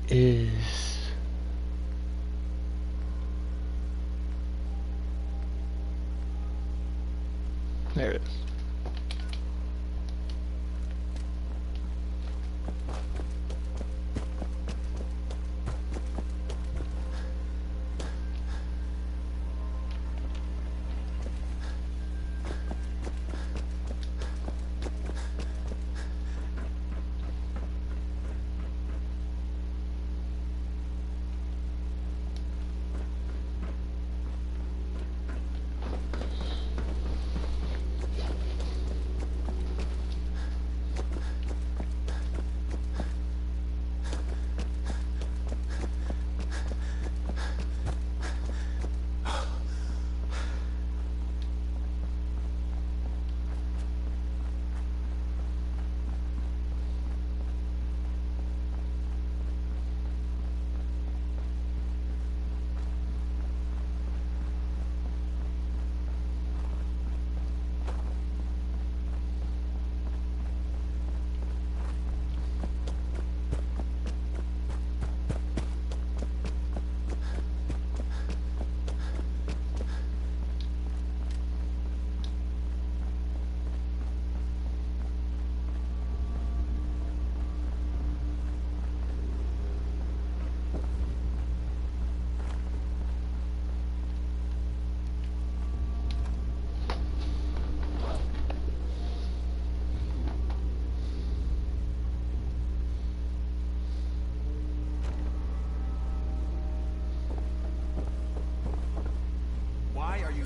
is... There it is.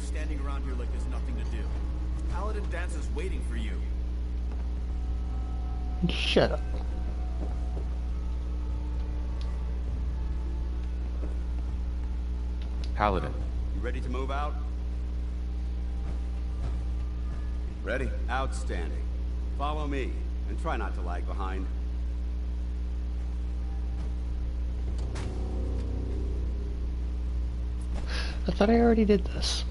Standing around here like there's nothing to do. Paladin Dance is waiting for you. Shut up. Paladin. You ready to move out? Ready? Outstanding. Follow me, and try not to lag behind. I thought I already did this.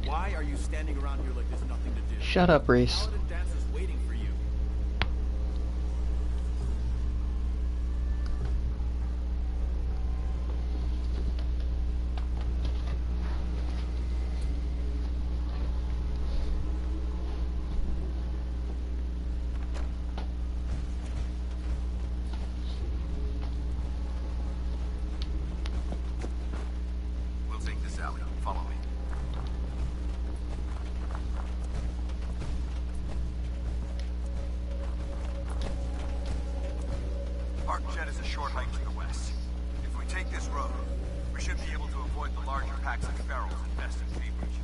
Why are you standing around here like there's nothing to do? Shut up, Reese. Paladin Dance is waiting for you. We'll take this out. Follow me. Park Jet is a short hike to the west. If we take this road, we should be able to avoid the larger packs of ferals infested Cambridge.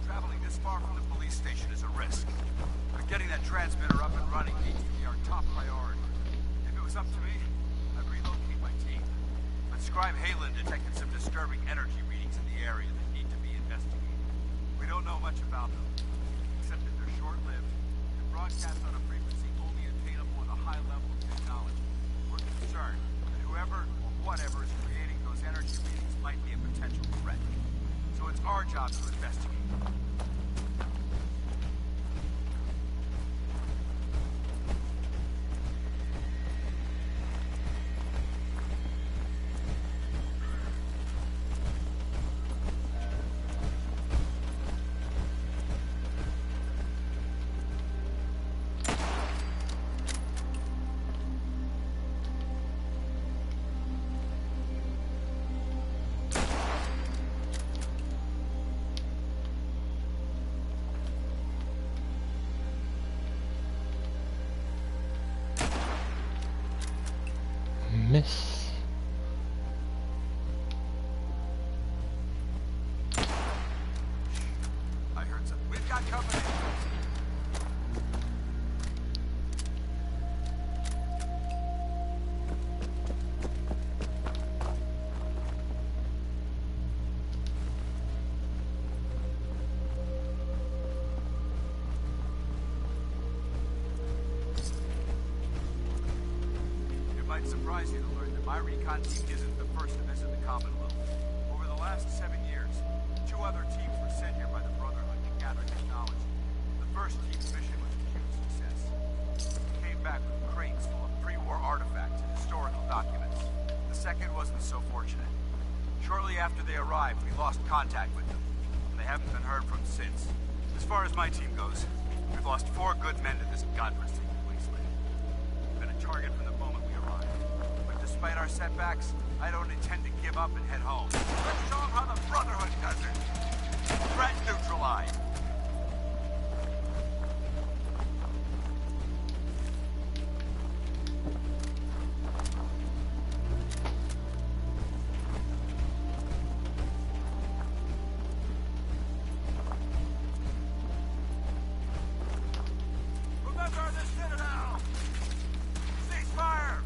Traveling this far from the police station is a risk, but getting that transmitter up and running needs to be our top priority. If it was up to me, I'd relocate my team. But Scribe Halen detected some disturbing energy readings in the area that need to be investigated. We don't know much about them, except that they're short-lived and broadcast on a frequency only attainable with a high level of technology. We're concerned that whoever or whatever is creating those energy readings might be a potential threat. So it's our job to investigate. Miss. I heard something. We've got company. It might surprise you to learn that my recon team isn't the first to visit the Commonwealth. Over the last 7 years, 2 other teams were sent here by the Brotherhood to gather technology. The first team's mission was a huge success. It came back with crates full of pre-war artifacts and historical documents. The second wasn't so fortunate. Shortly after they arrived, we lost contact with them. They haven't been heard from since. As far as my team goes, we've lost 4 good men to this godforsaken wasteland. Been a target from the moment we arrived. But despite our setbacks, I don't intend to give up and head home. Let's show them how the Brotherhood does it. Threat neutralized. Remember the Citadel! Cease fire!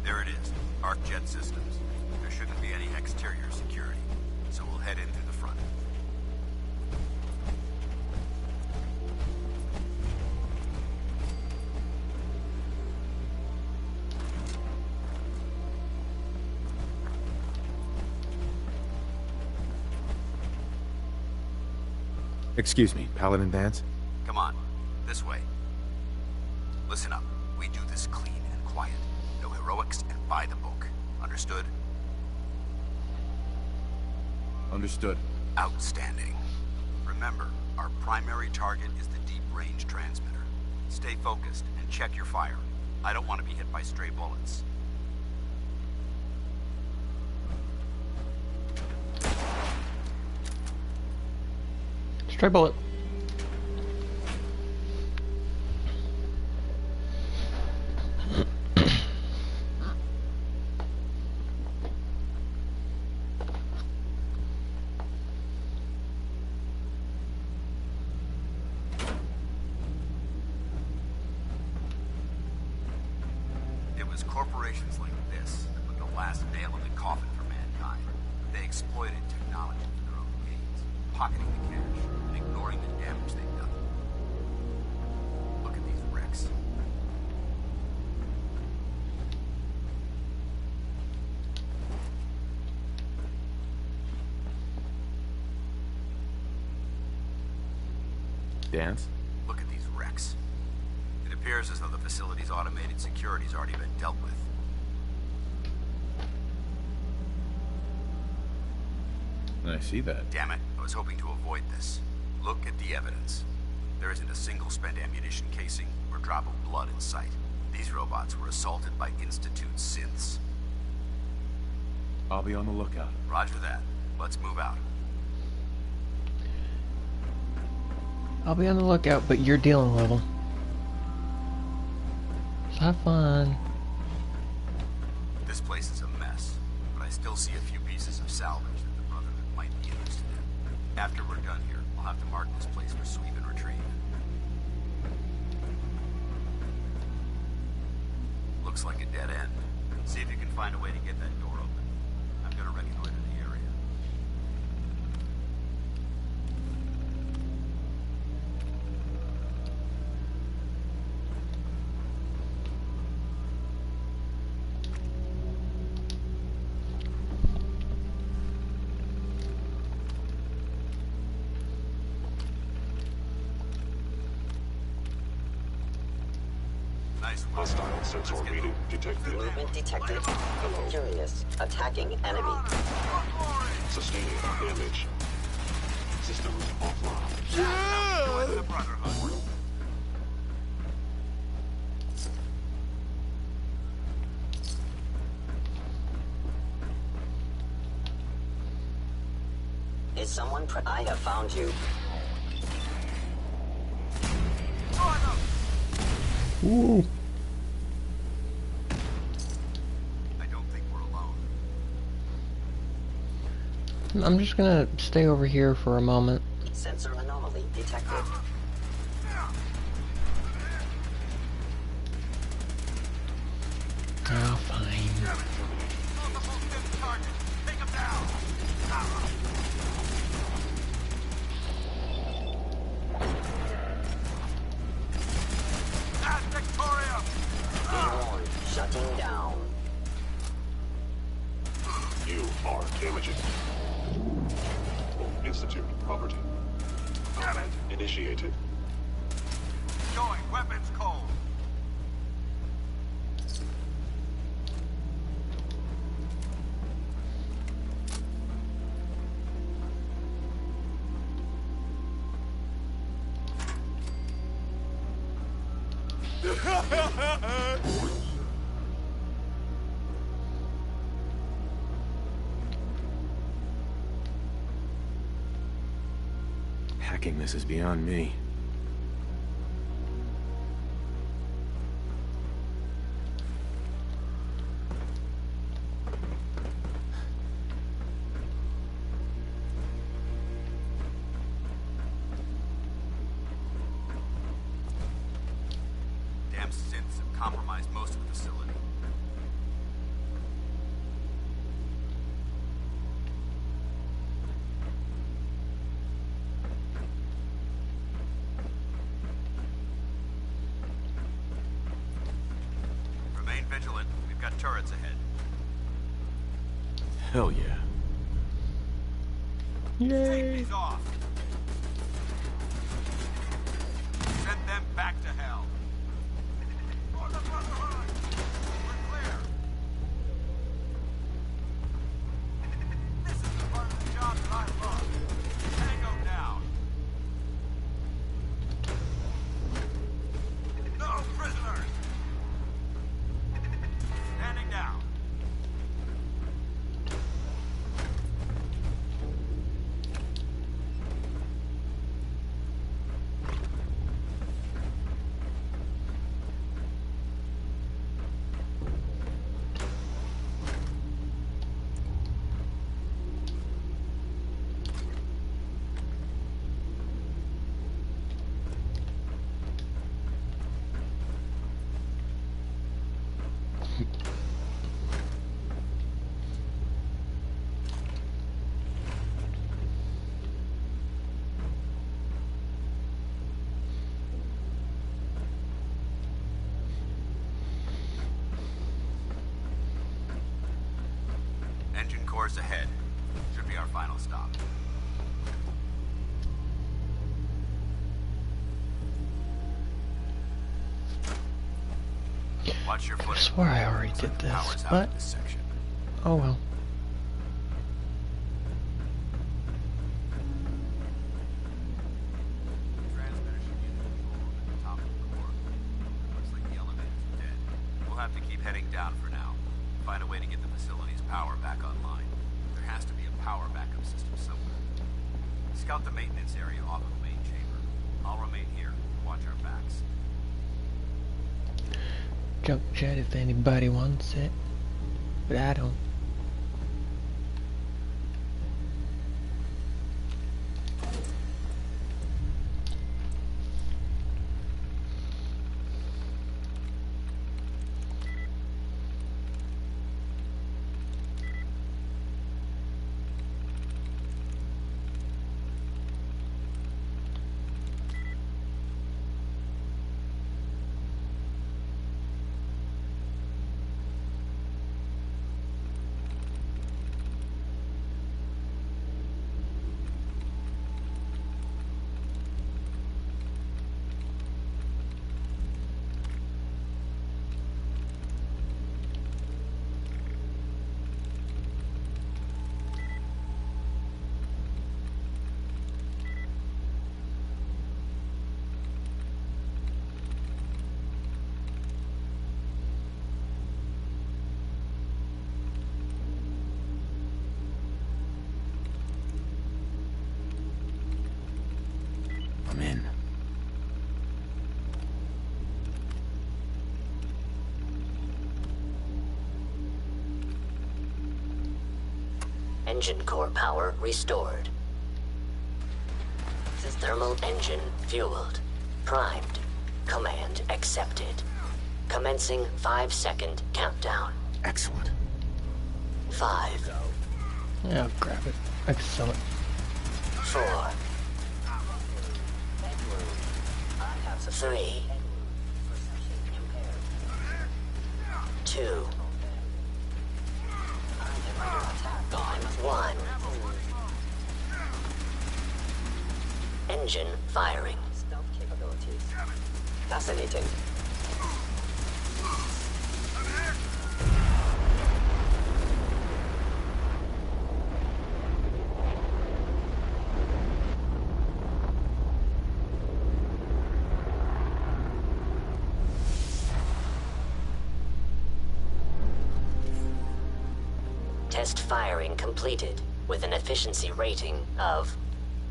There it is. Arc jet systems. There shouldn't be any exterior security, so we'll head in through the front. Excuse me, Paladin Vance? Come on, this way. Listen up. We do this clean and quiet. No heroics and by the book. Understood? Understood. Outstanding. Remember, our primary target is the deep-range transmitter. Stay focused and check your fire. I don't want to be hit by stray bullets. Stray bullet. It was corporations like this that put the last nail in the coffin for mankind. They exploited technology for their own gains, pocketing the cash and ignoring the damage they've done. Look at these wrecks. Dance? Look at these wrecks. It appears as though the facility's automated security's already been dealt with. I see that. Damn it, I was hoping to avoid this. Look at the evidence. There isn't a single spent ammunition casing or drop of blood in sight. These robots were assaulted by Institute synths. I'll be on the lookout. Roger that. Let's move out. I'll be on the lookout, but you're dealing with them. So have fun. This place is a mess, but I still see a few pieces of salvage that the Brotherhood might be interested in. After we're done here, I'll have to mark this place for sweep and retrieve. Looks like a dead end. See if you can find a way to get that door open. I'm gonna reconnoiter the area. Nice work. Hostile sensor reading detected. Movement detected. Hello. Curious. Attacking enemy. Sustaining damage. Systems offline. Join the Brotherhood. Is someone I have found you. Ooh. I don't think we're alone. I'm just gonna stay over here for a moment. Sensor anomaly detected. Oh, fine. Take him down. That's Victoria. Warned. Shutting down. You are damaging. Institute property. Combat initiated. Going. Weapons cold. Hacking this is beyond me. Damn synths have compromised most of the facility. Remain vigilant. We've got turrets ahead. Hell yeah. Yay! Safety's off. Send them back to hell. For the Brotherhood. We're clear. This is the part of the job that I love. Tango down. No prisoners. Standing down. Engine course ahead. Should be our final stop. Watch your I foot. swear I already did this, Power's out but of this section. oh well. Transmitter should be in control at the top of the core. Looks like the elevator's dead. We'll have to keep heading down for now. Find a way to get the facility's power back online. There has to be a power backup system somewhere. Scout the maintenance area off of the main chamber. I'll remain here. Watch our backs. Jump jet if anybody wants it, but I don't. Engine core power restored. Thermal engine fueled. Primed. Command accepted. Commencing 5-second countdown. Excellent. 5, Yeah, I'll grab it. I can sell it. 4, 3, 2, 1. Engine firing. Stealth capabilities. Fascinating. Test firing completed with an efficiency rating of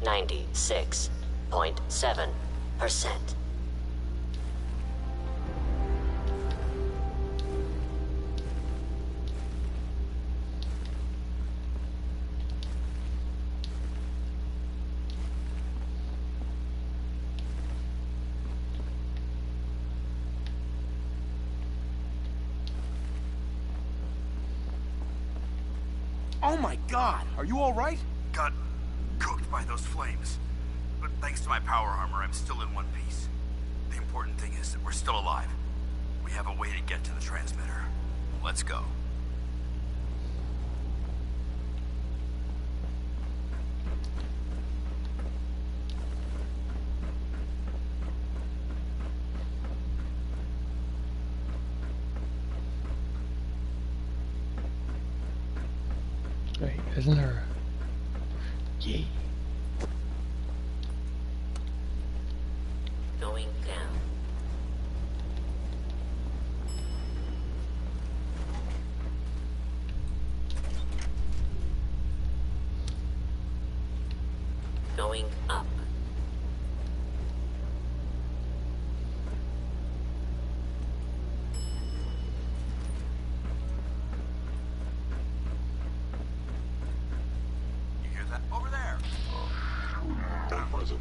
96.7%. Oh my god! Are you alright? Got cooked by those flames. But thanks to my power armor, I'm still in one piece. The important thing is that we're still alive. We have a way to get to the transmitter. Let's go. Wait, isn't there? Yeah. Going down. Going up. You hear that? Over there! Not present.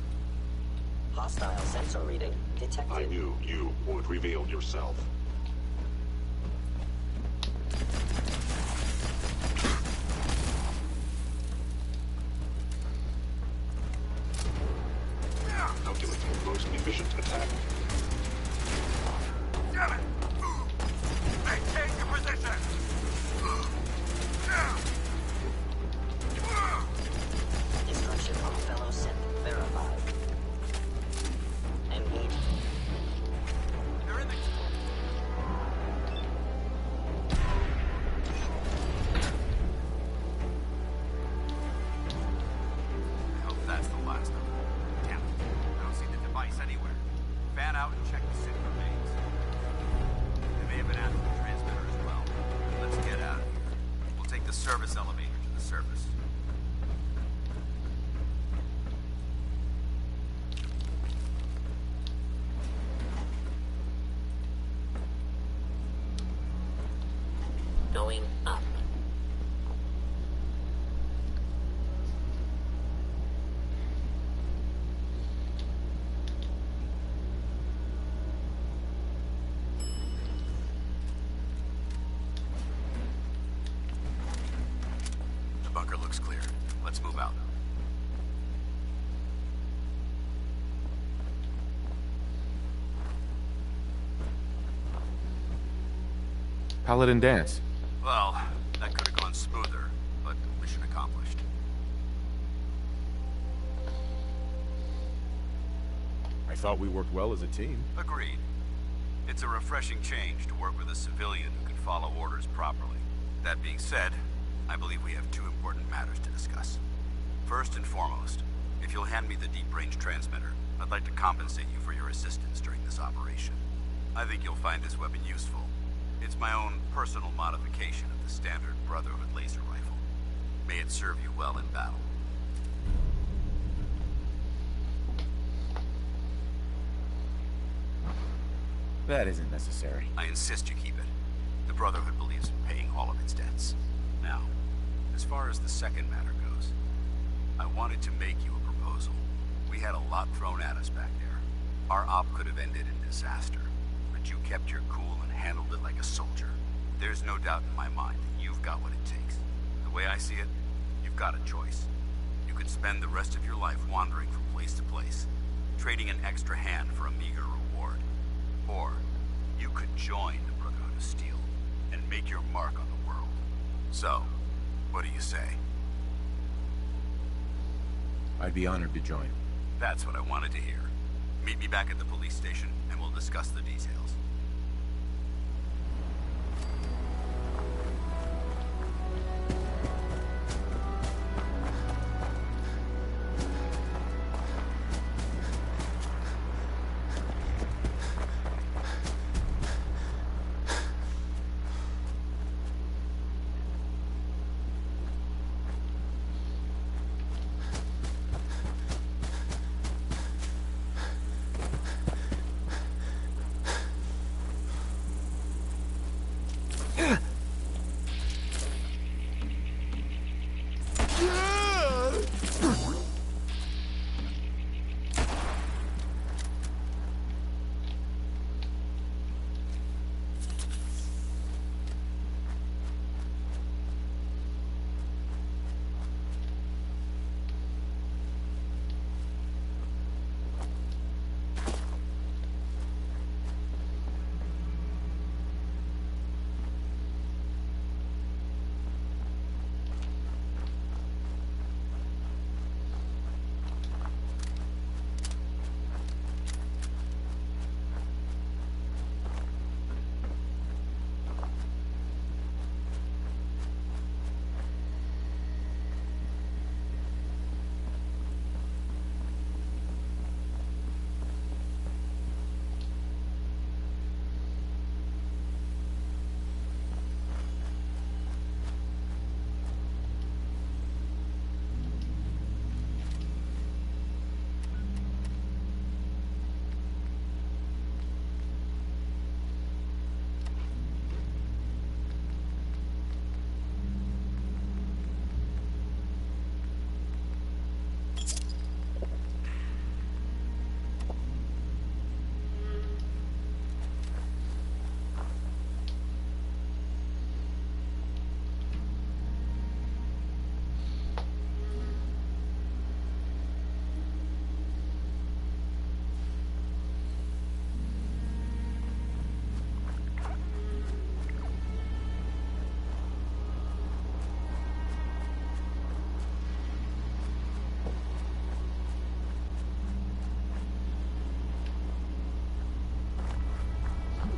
Hostile sensor reading detected. I knew you would reveal yourself. Calculating most efficient attack. Damn it! Maintain your position! Destruction of fellow synth verified. ME. They're in the... I hope that's the last of them. Damn it. I don't see the device anywhere. Fan out and check the city remains. They may have been after the transmitter as well. Let's get out of here. We'll take the service elevator to the surface. Going up. The bunker looks clear. Let's move out. Paladin dance. Well, that could have gone smoother, but mission accomplished. I thought we worked well as a team. Agreed. It's a refreshing change to work with a civilian who can follow orders properly. That being said, I believe we have two important matters to discuss. First and foremost, if you'll hand me the deep-range transmitter, I'd like to compensate you for your assistance during this operation. I think you'll find this weapon useful. It's my own personal modification of the standard Brotherhood laser rifle. May it serve you well in battle. That isn't necessary. I insist you keep it. The Brotherhood believes in paying all of its debts. Now, as far as the second matter goes, I wanted to make you a proposal. We had a lot thrown at us back there. Our op could have ended in disaster, but you kept your cool and handled it like a soldier. There's no doubt in my mind that you've got what it takes. The way I see it, you've got a choice. You could spend the rest of your life wandering from place to place, trading an extra hand for a meager reward. Or, you could join the Brotherhood of Steel and make your mark on the world. So, what do you say? I'd be honored to join. That's what I wanted to hear. Meet me back at the police station, and we'll discuss the details.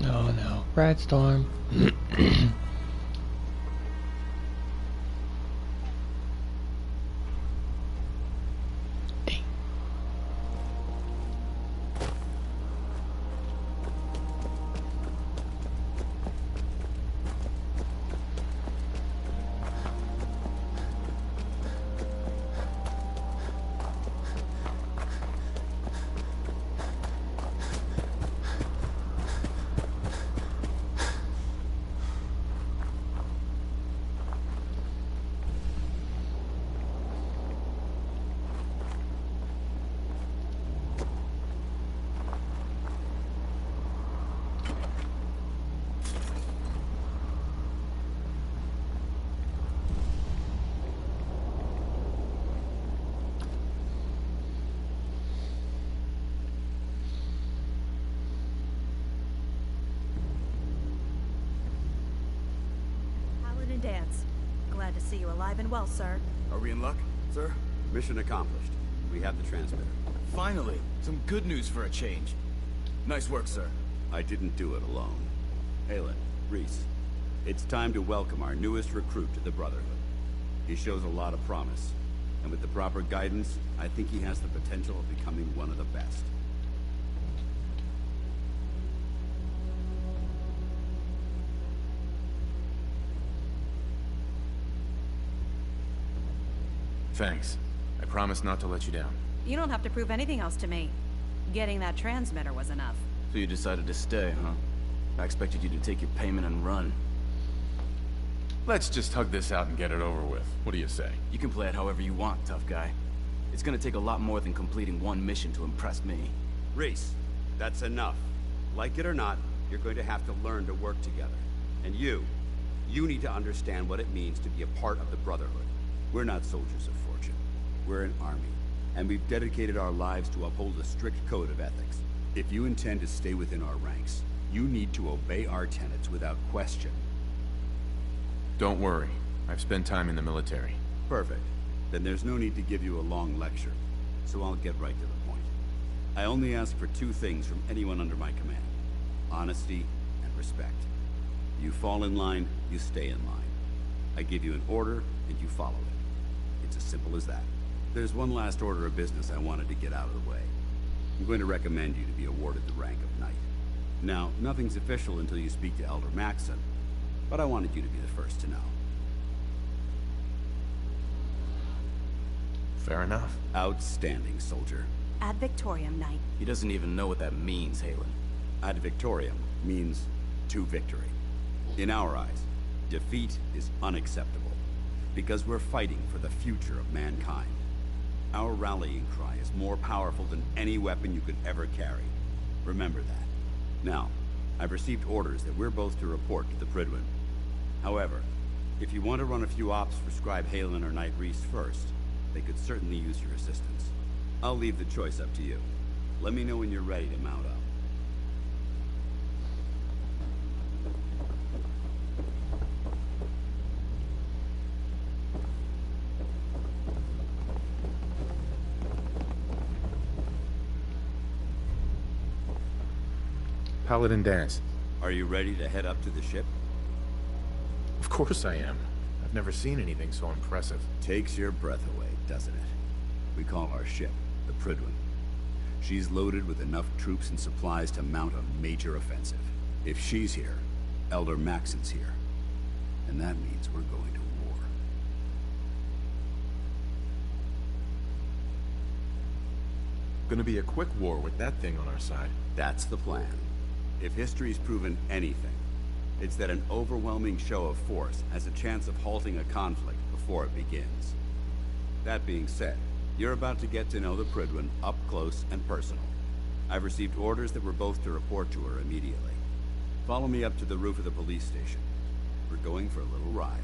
Oh no. Red Storm. Dance. Glad to see you alive and well, sir. Are we in luck, sir? Mission accomplished. We have the transmitter. Finally, some good news for a change. Nice work, sir. I didn't do it alone. Aelin, Reese, it's time to welcome our newest recruit to the Brotherhood. He shows a lot of promise, and with the proper guidance, I think he has the potential of becoming one of the best. Thanks. I promise not to let you down. You don't have to prove anything else to me. Getting that transmitter was enough. So you decided to stay, huh? I expected you to take your payment and run. Let's just hug this out and get it over with. What do you say? You can play it however you want, tough guy. It's gonna take a lot more than completing one mission to impress me. Reese, that's enough. Like it or not, you're going to have to learn to work together. And you need to understand what it means to be a part of the Brotherhood. We're not soldiers of fortune. We're an army. And we've dedicated our lives to uphold a strict code of ethics. If you intend to stay within our ranks, you need to obey our tenets without question. Don't worry. I've spent time in the military. Perfect. Then there's no need to give you a long lecture. So I'll get right to the point. I only ask for two things from anyone under my command. Honesty and respect. You fall in line, you stay in line. I give you an order, and you follow it. It's as simple as that. There's one last order of business I wanted to get out of the way. I'm going to recommend you to be awarded the rank of Knight. Now, nothing's official until you speak to Elder Maxson, but I wanted you to be the first to know. Fair enough. Outstanding, soldier. Ad Victoriam, Knight. He doesn't even know what that means, Halen. Ad Victoriam means to victory. In our eyes, defeat is unacceptable, because we're fighting for the future of mankind. Our rallying cry is more powerful than any weapon you could ever carry. Remember that. Now, I've received orders that we're both to report to the Prydwen. However, if you want to run a few ops for Scribe Halen or Knight Reese first, they could certainly use your assistance. I'll leave the choice up to you. Let me know when you're ready to mount up. Paladin dance. Are you ready to head up to the ship? Of course I am. I've never seen anything so impressive. Takes your breath away, doesn't it? We call our ship the Prydwen. She's loaded with enough troops and supplies to mount a major offensive. If she's here, Elder Maxson's here. And that means we're going to war. Gonna be a quick war with that thing on our side. That's the plan. If history's proven anything, it's that an overwhelming show of force has a chance of halting a conflict before it begins. That being said, you're about to get to know the Prydwen up close and personal. I've received orders that we're both to report to her immediately. Follow me up to the roof of the police station. We're going for a little ride.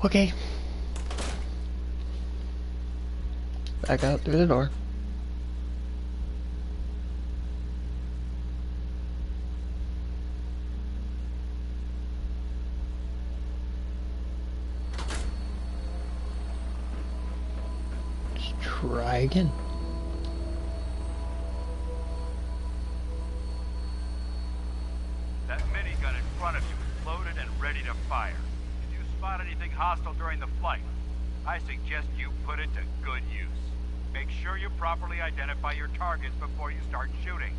Okay. Back out through the door. Let's try again. That minigun in front of you is loaded and ready to fire. If you spot anything hostile during the flight, I suggest you put it to good use. Make sure you properly identify your targets before you start shooting.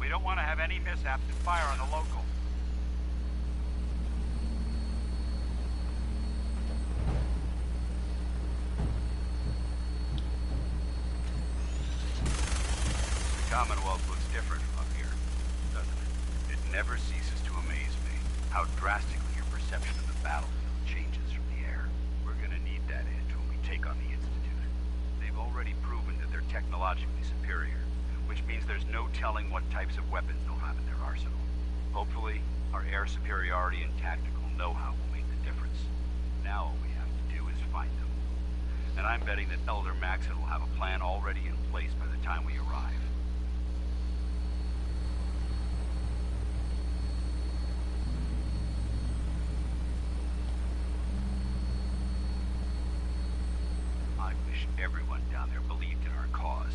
We don't want to have any mishaps and fire on the local. The Commonwealth looks different from up here, doesn't it? It never ceases to amaze me how drastically your perception of the battlefield changes from the air. We're gonna need that edge when we take on the Institute. They've already proven that they're technologically superior, which means there's no telling what types of weapons they'll have in their arsenal. Hopefully, our air superiority and tactical know-how will make the difference. Now all we have to do is find them. And I'm betting that Elder Maxon will have a plan already in place by the time we arrive. I wish everyone down there believed in our cause.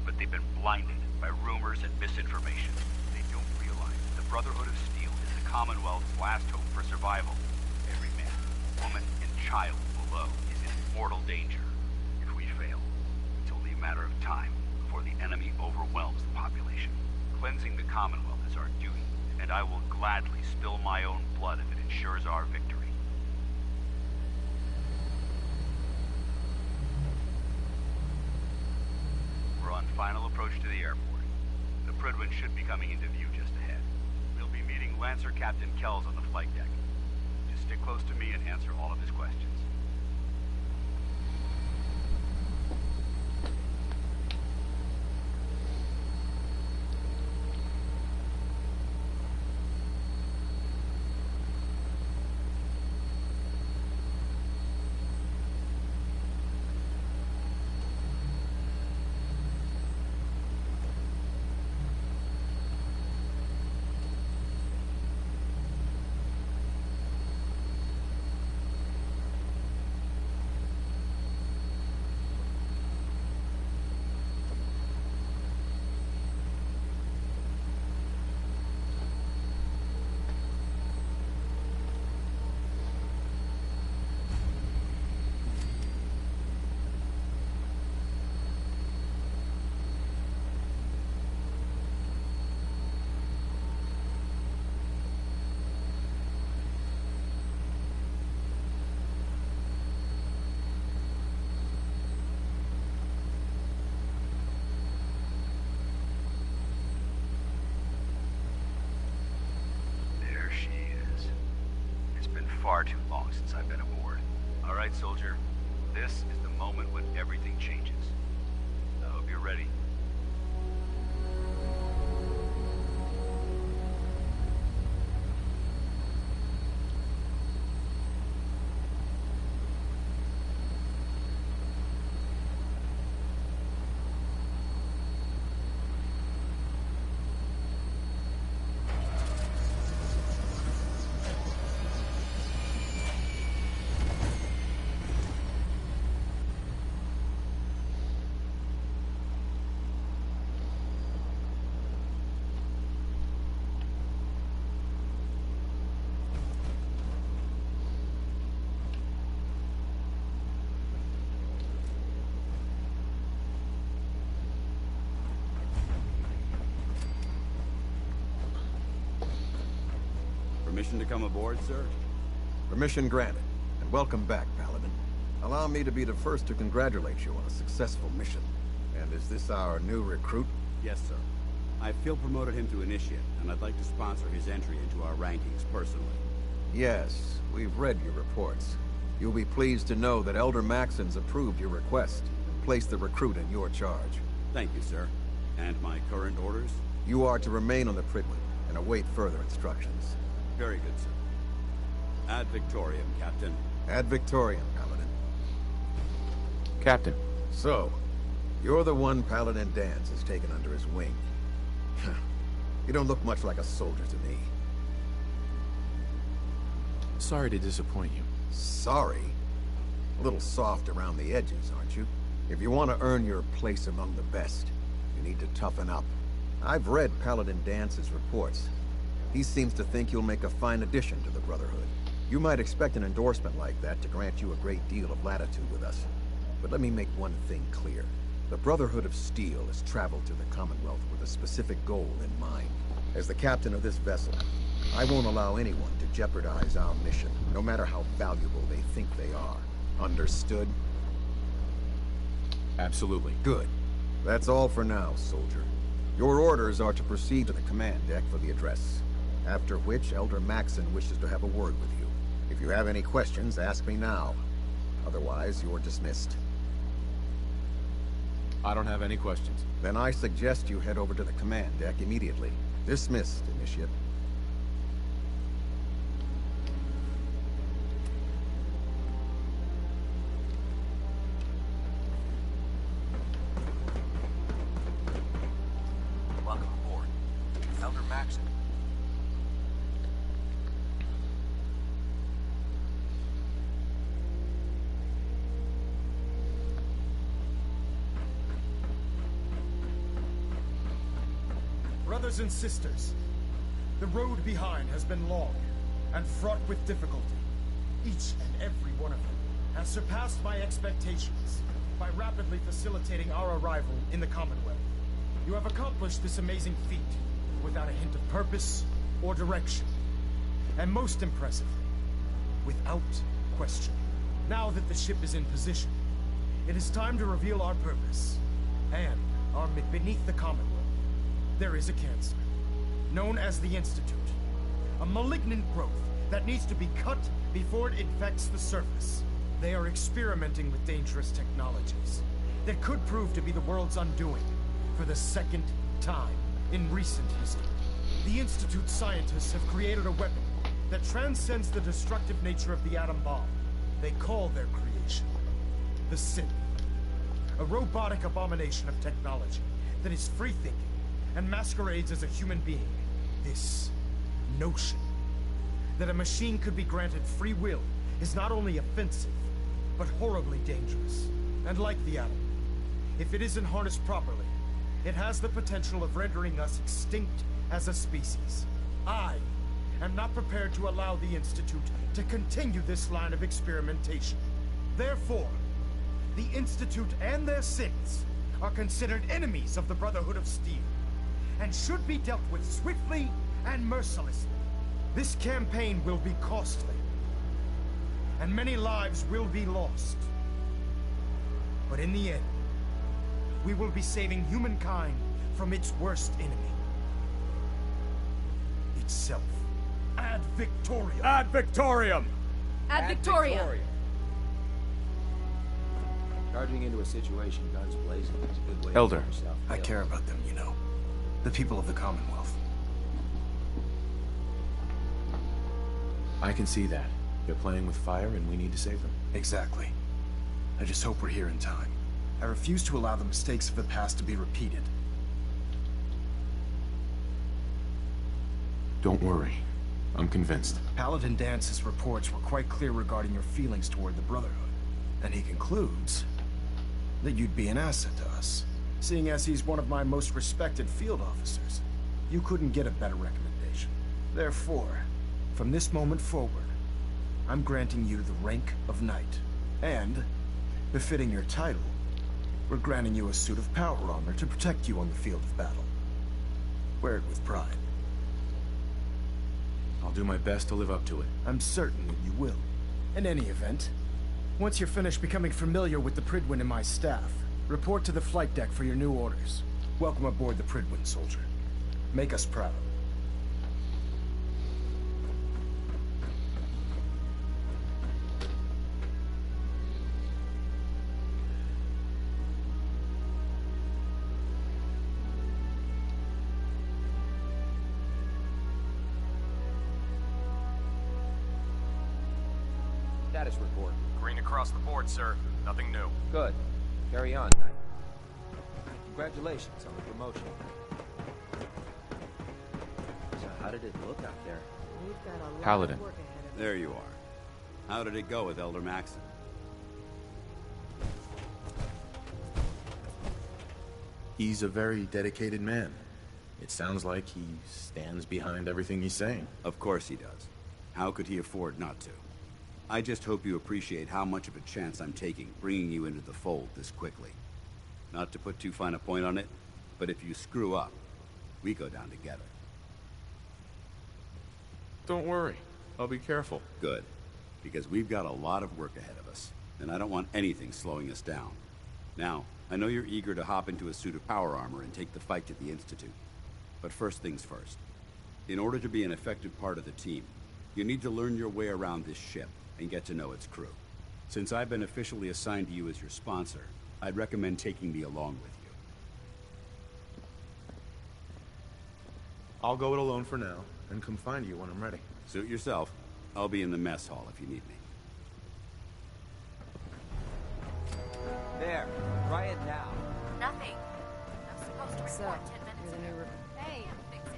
But they've been blinded by rumors and misinformation. They don't realize that the Brotherhood of Steel is the Commonwealth's last hope for survival. Every man, woman, and child below is in mortal danger. If we fail, it's only a matter of time before the enemy overwhelms the population. Cleansing the Commonwealth is our duty, and I will gladly spill my own blood if it ensures our victory. We're on final approach to the airport. The Prydwen should be coming into view just ahead. We'll be meeting Lancer Captain Kells on the flight deck. Just stick close to me and answer all of his questions. Far too long since I've been aboard. All right, soldier. This is the moment when everything changes. I hope you're ready. Permission to come aboard, sir? Permission granted, and welcome back, Paladin. Allow me to be the first to congratulate you on a successful mission. And is this our new recruit? Yes, sir. I feel promoted him to initiate, and I'd like to sponsor his entry into our rankings personally. Yes, we've read your reports. You'll be pleased to know that Elder Maxon's approved your request and placed the recruit in your charge. Thank you, sir. And my current orders? You are to remain on the Prydwen and await further instructions. Very good, sir. Ad Victoriam, Captain. Ad Victoriam, Paladin. Captain. So, you're the one Paladin Danse has taken under his wing. You don't look much like a soldier to me. Sorry to disappoint you. Sorry? A little soft around the edges, aren't you? If you want to earn your place among the best, you need to toughen up. I've read Paladin Dance's reports. He seems to think you'll make a fine addition to the Brotherhood. You might expect an endorsement like that to grant you a great deal of latitude with us. But let me make one thing clear. The Brotherhood of Steel has traveled to the Commonwealth with a specific goal in mind. As the captain of this vessel, I won't allow anyone to jeopardize our mission, no matter how valuable they think they are. Understood? Absolutely. Good. That's all for now, soldier. Your orders are to proceed to the command deck for the address. After which, Elder Maxon wishes to have a word with you. If you have any questions, ask me now. Otherwise, you're dismissed. I don't have any questions. Then I suggest you head over to the command deck immediately. Dismissed, Initiate. Welcome aboard. Elder Maxon. Brothers and sisters, the road behind has been long and fraught with difficulty. Each and every one of them has surpassed my expectations by rapidly facilitating our arrival in the Commonwealth. You have accomplished this amazing feat without a hint of purpose or direction. And most impressively, without question. Now that the ship is in position, it is time to reveal our purpose and our beneath the Commonwealth. There is a cancer, known as the Institute. A malignant growth that needs to be cut before it infects the surface. They are experimenting with dangerous technologies that could prove to be the world's undoing for the second time in recent history. The Institute scientists have created a weapon that transcends the destructive nature of the atom bomb. They call their creation the Synth. A robotic abomination of technology that is free-thinking and masquerades as a human being. This notion that a machine could be granted free will is not only offensive, but horribly dangerous. And like the atom, if it isn't harnessed properly, it has the potential of rendering us extinct as a species. I am not prepared to allow the Institute to continue this line of experimentation. Therefore, the Institute and their synths are considered enemies of the Brotherhood of Steel, and should be dealt with swiftly and mercilessly. This campaign will be costly, and many lives will be lost. But in the end, we will be saving humankind from its worst enemy. Itself. Ad Victoriam! Ad Victoriam! Ad Victoria! Charging into a situation, guns blazing, is a good way Elder. to get yourself I killed. care about them, you know. The people of the Commonwealth. I can see that. They're playing with fire and we need to save them. Exactly. I just hope we're here in time. I refuse to allow the mistakes of the past to be repeated. Don't worry. I'm convinced. Paladin Dance's reports were quite clear regarding your feelings toward the Brotherhood. And he concludes that you'd be an asset to us. Seeing as he's one of my most respected field officers, you couldn't get a better recommendation. Therefore, from this moment forward, I'm granting you the rank of Knight. And, befitting your title, we're granting you a suit of power armor to protect you on the field of battle. Wear it with pride. I'll do my best to live up to it. I'm certain that you will. In any event, once you're finished becoming familiar with the Pridwin and my staff, report to the flight deck for your new orders. Welcome aboard the Pridwin, soldier. Make us proud. Status report. Green across the board, sir. Nothing new. Good. Carry on, Knight. Congratulations on the promotion. So how did it look out there? We've got a lot Paladin. of work ahead of us. There you are. How did it go with Elder Maxon? He's a very dedicated man. It sounds like he stands behind everything he's saying. Of course he does. How could he afford not to? I just hope you appreciate how much of a chance I'm taking bringing you into the fold this quickly. Not to put too fine a point on it, but if you screw up, we go down together. Don't worry. I'll be careful. Good. Because we've got a lot of work ahead of us, and I don't want anything slowing us down. Now, I know you're eager to hop into a suit of power armor and take the fight to the Institute. But first things first. In order to be an effective part of the team, you need to learn your way around this ship and get to know its crew. Since I've been officially assigned to you as your sponsor, I'd recommend taking me along with you. I'll go it alone for now, and come find you when I'm ready. Suit yourself. I'll be in the mess hall if you need me. There. Try it now. Nothing. I'm supposed to report 10 minutes ago. Hey,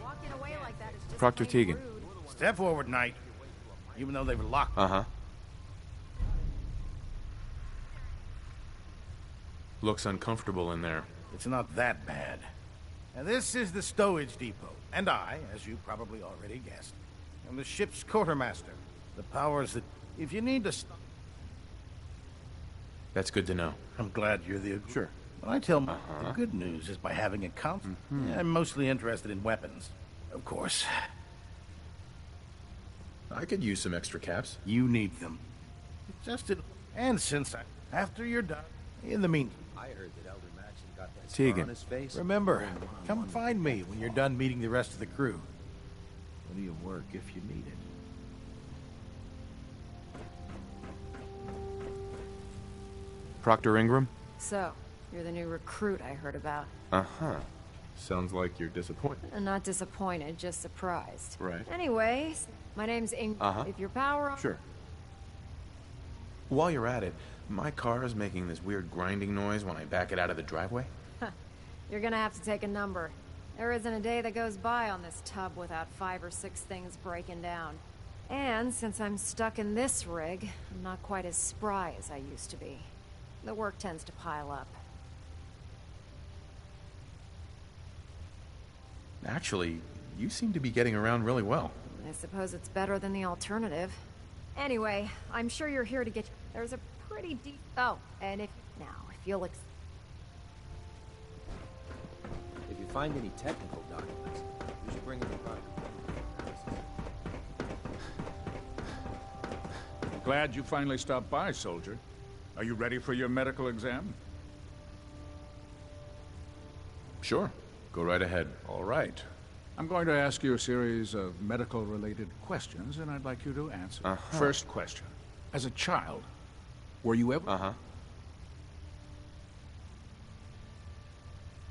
walking away like that is just Proctor plain Teagan. rude. Step forward, Knight. Even though they were locked. Uh-huh. Looks uncomfortable in there. It's not that bad. Now, this is the stowage depot, and I, as you probably already guessed, am the ship's quartermaster. The powers that... If you need to... That's good to know. I'm glad you're the... Sure. When I tell the good news is by having a council. Yeah, I'm mostly interested in weapons. Of course. I could use some extra caps. You need them. Just it... And since I... After you're done... In the meantime... I heard that Elder Maxson got that Teagan. scar on his face. Remember, come find me when you're done meeting the rest of the crew. Plenty of work if you need it. Proctor Ingram? So, you're the new recruit I heard about. Uh-huh. Sounds like you're disappointed. Not disappointed, just surprised. Right. Anyways, my name's Ingram. If your power... Sure. While you're at it, my car is making this weird grinding noise when I back it out of the driveway. You're gonna have to take a number. There isn't a day that goes by on this tub without 5 or 6 things breaking down. And since I'm stuck in this rig, I'm not quite as spry as I used to be. The work tends to pile up. Actually, you seem to be getting around really well. I suppose it's better than the alternative. Anyway, I'm sure you're here to get... There's a pretty deep... Oh, and if you'll... If you find any technical documents, you should bring them to Brotherhood. Glad you finally stopped by, soldier. Are you ready for your medical exam? Sure. Go right ahead. All right. I'm going to ask you a series of medical-related questions, and I'd like you to answer. First question. As a child, were you ever...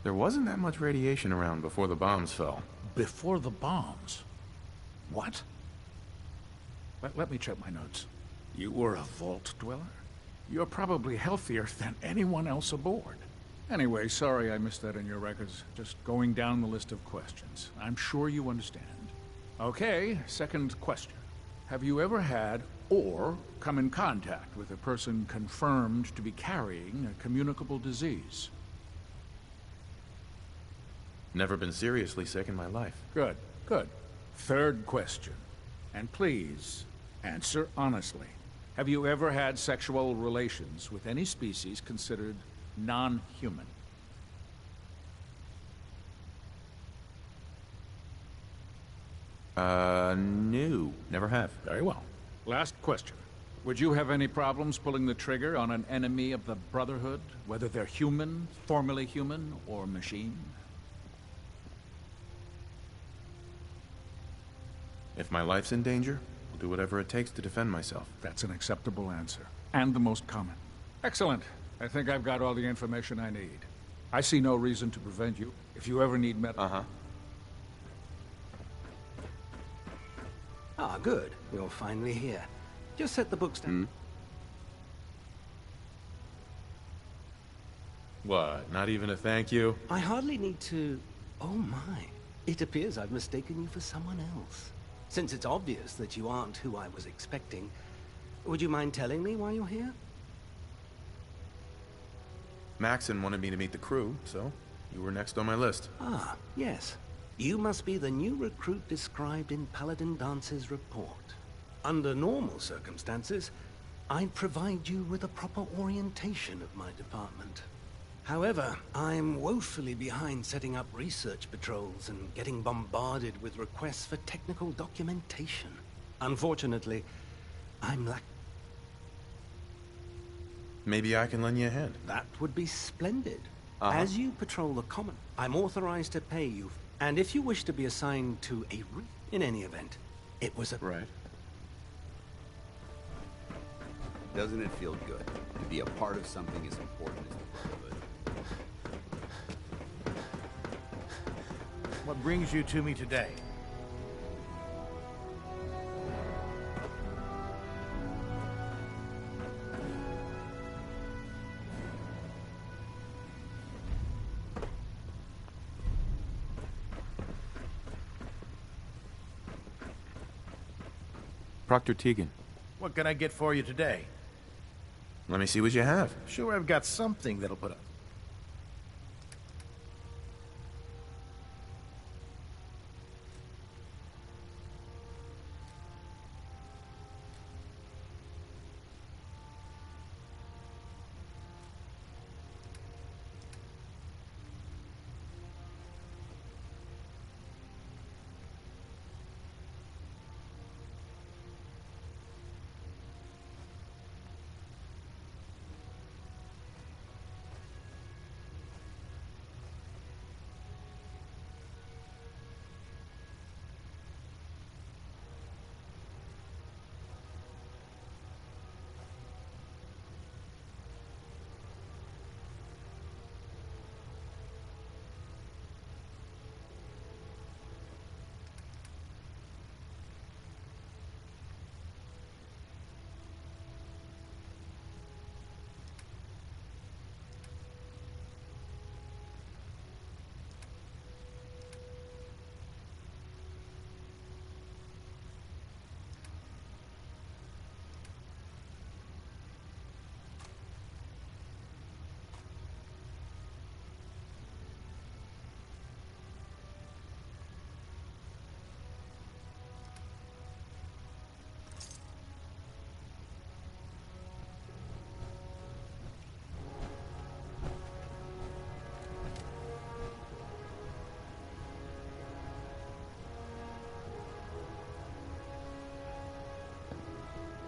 There wasn't that much radiation around before the bombs fell. Before the bombs? What? Let me check my notes. You were a vault dweller? You're probably healthier than anyone else aboard. Anyway, sorry I missed that in your records. Just going down the list of questions. I'm sure you understand. Okay, second question. Have you ever had or come in contact with a person confirmed to be carrying a communicable disease? Never been seriously sick in my life. Good, good. Third question. And please, answer honestly. Have you ever had sexual relations with any species considered non-human? No. Never have. Very well. Last question. Would you have any problems pulling the trigger on an enemy of the Brotherhood, whether they're human, formerly human, or machine? If my life's in danger, I'll do whatever it takes to defend myself. That's an acceptable answer. And the most common. Excellent. I think I've got all the information I need. I see no reason to prevent you. If you ever need med... Ah, good. You're finally here. Just set the books down. What? Not even a thank you? I hardly need to... Oh my. It appears I've mistaken you for someone else. Since it's obvious that you aren't who I was expecting, would you mind telling me why you're here? Maxson wanted me to meet the crew, so you were next on my list. Ah, yes. You must be the new recruit described in Paladin Dance's report. Under normal circumstances, I'd provide you with a proper orientation of my department. However, I'm woefully behind setting up research patrols and getting bombarded with requests for technical documentation. Unfortunately, I'm Maybe I can lend you a hand. That would be splendid. As you patrol the common, I'm authorized to pay you. And if you wish to be assigned to a in any event, it was a... Right. Doesn't it feel good to be a part of something as important as the Brotherhood? What brings you to me today? Proctor Tegan. What can I get for you today? Let me see what you have. Sure, I've got something that'll put up.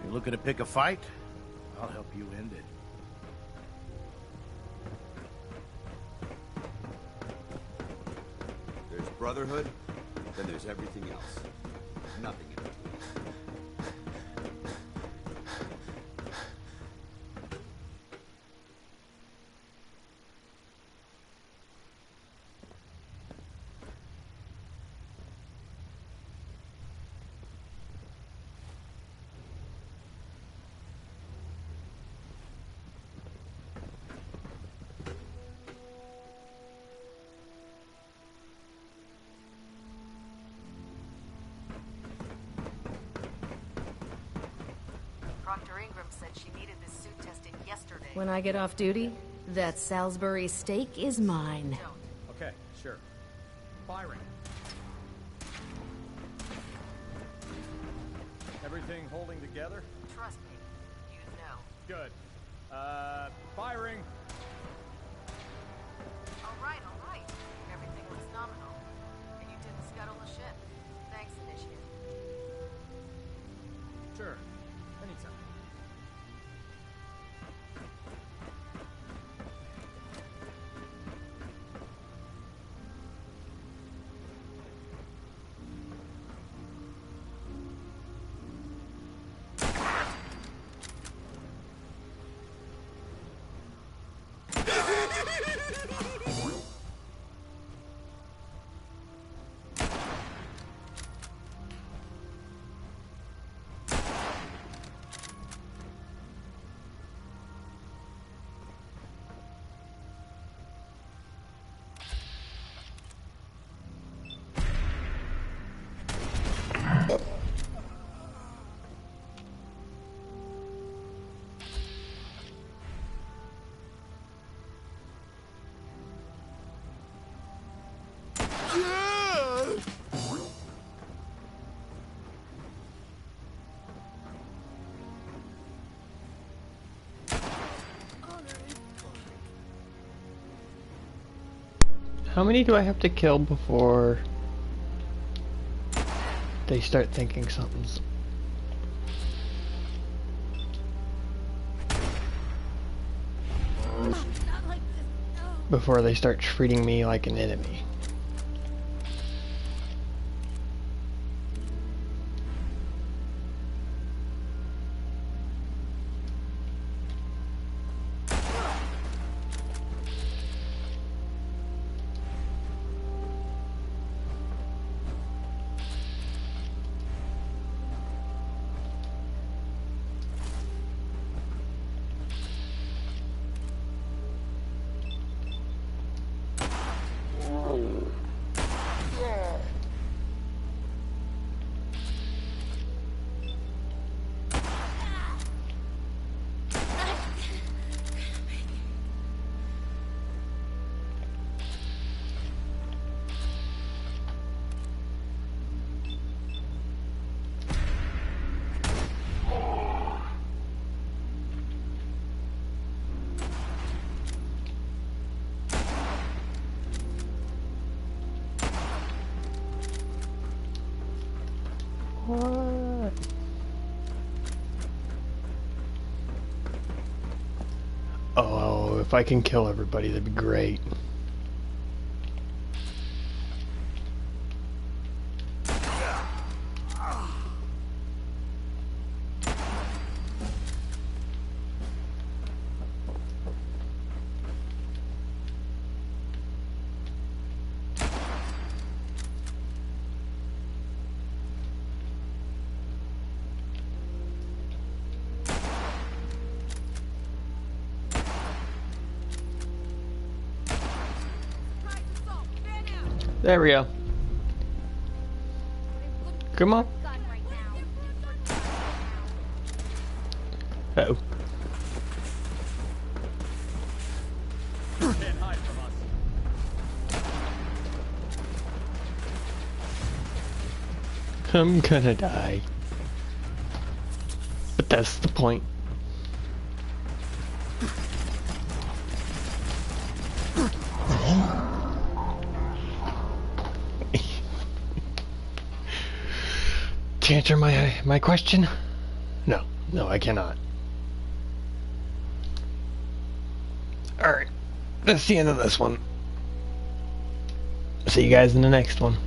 You looking to pick a fight? I'll help you end it. There's Brotherhood, then there's everything else. Nothing in between. Said she needed this suit tested yesterday. When I get off duty, that Salisbury steak is mine. Okay, sure. Firing. Everything holding together? Trust me, you know. Good. Firing. All right. Everything looks nominal. And you didn't scuttle the ship. Thanks, Initiative. Sure. Anytime. How many do I have to kill before they start thinking something's... Before they start treating me like an enemy? if I can kill everybody, that'd be great. There we go. Come on. Uh-oh. I'm gonna die. But that's the point. To answer my question? No, I cannot. Alright, that's the end of this one. See you guys in the next one.